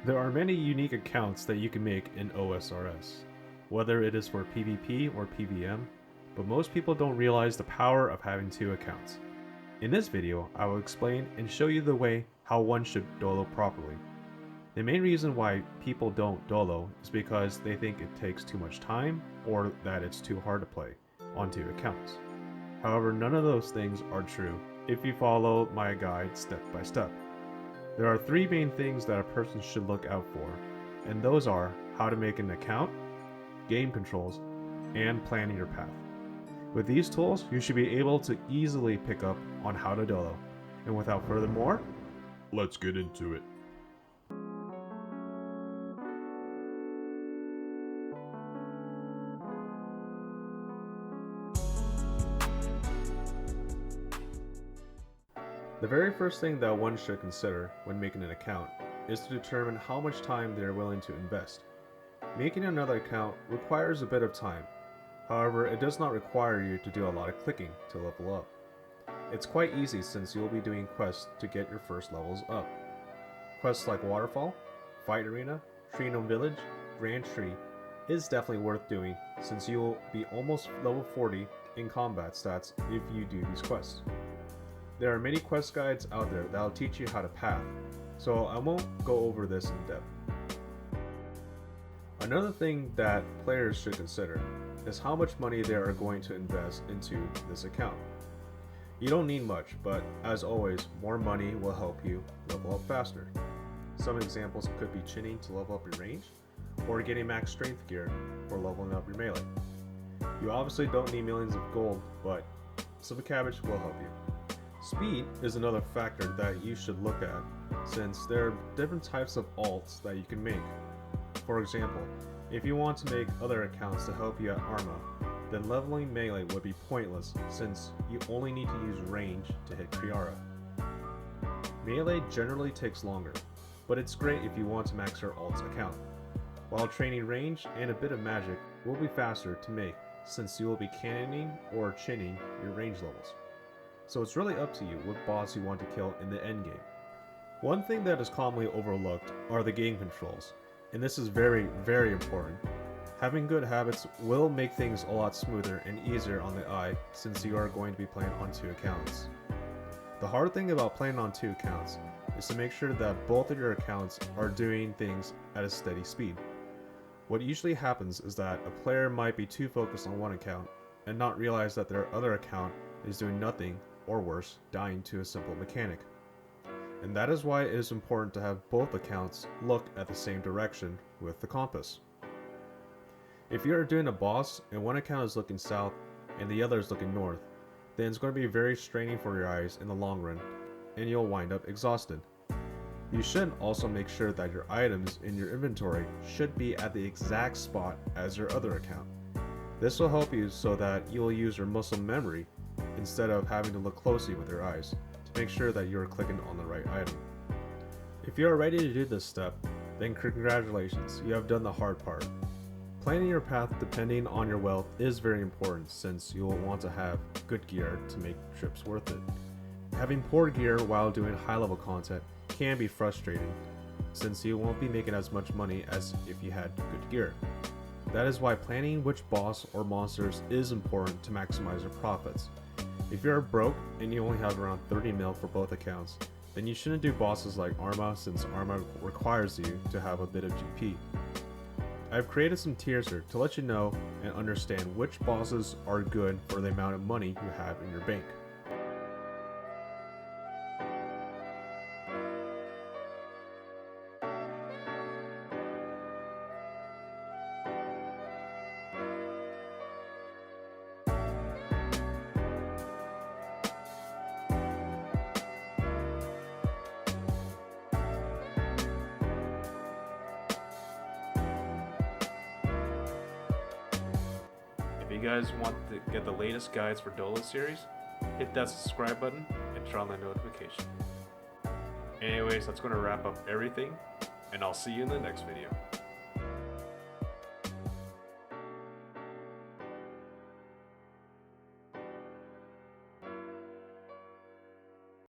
There are many unique accounts that you can make in OSRS, whether it is for PvP or PvM, but most people don't realize the power of having two accounts. In this video, I will explain and show you the way how one should DOLO properly. The main reason why people don't DOLO is because they think it takes too much time or that it's too hard to play on two accounts. However, none of those things are true if you follow my guide step by step. There are three main things that a person should look out for, and those are how to make an account, game controls, and planning your path. With these tools, you should be able to easily pick up on how to DOLO. And without further more, let's get into it. The very first thing that one should consider when making an account is to determine how much time they are willing to invest. Making another account requires a bit of time. However, it does not require you to do a lot of clicking to level up. It's quite easy since you'll be doing quests to get your first levels up. Quests like Waterfall, Fight Arena, Tree Gnome Village, Grand Tree is definitely worth doing since you'll be almost level 40 in combat stats if you do these quests. There are many quest guides out there that will teach you how to path, so I won't go over this in depth. Another thing that players should consider is how much money they are going to invest into this account. You don't need much, but as always, more money will help you level up faster. Some examples could be chinning to level up your range, or getting max strength gear for leveling up your melee. You obviously don't need millions of gold, but some cabbage will help you. Speed is another factor that you should look at, since there are different types of alts that you can make. For example, if you want to make other accounts to help you at Arma, then leveling melee would be pointless since you only need to use range to hit Kriara. Melee generally takes longer, but it's great if you want to max your alts account, while training range and a bit of magic will be faster to make since you will be cannoning or chinning your range levels. So it's really up to you what boss you want to kill in the endgame. One thing that is commonly overlooked are the game controls, and this is very, very important. Having good habits will make things a lot smoother and easier on the eye since you are going to be playing on two accounts. The hard thing about playing on two accounts is to make sure that both of your accounts are doing things at a steady speed. What usually happens is that a player might be too focused on one account and not realize that their other account is doing nothing or worse, dying to a simple mechanic. And that is why it is important to have both accounts look at the same direction with the compass. If you are doing a boss and one account is looking south and the other is looking north, then it's going to be very straining for your eyes in the long run, and you'll wind up exhausted. You should also make sure that your items in your inventory should be at the exact spot as your other account. This will help you so that you will use your muscle memory instead of having to look closely with your eyes to make sure that you are clicking on the right item. If you are ready to do this step, then congratulations, you have done the hard part. Planning your path depending on your wealth is very important since you will want to have good gear to make trips worth it. Having poor gear while doing high level content can be frustrating since you won't be making as much money as if you had good gear. That is why planning which boss or monsters is important to maximize your profits. If you're broke and you only have around 30 mil for both accounts, then you shouldn't do bosses like Arma since Arma requires you to have a bit of GP. I've created some tiers here to let you know and understand which bosses are good for the amount of money you have in your bank. If you guys want to get the latest guides for DOLO series, hit that subscribe button and turn on the notification. Anyways, that's going to wrap up everything, and I'll see you in the next video.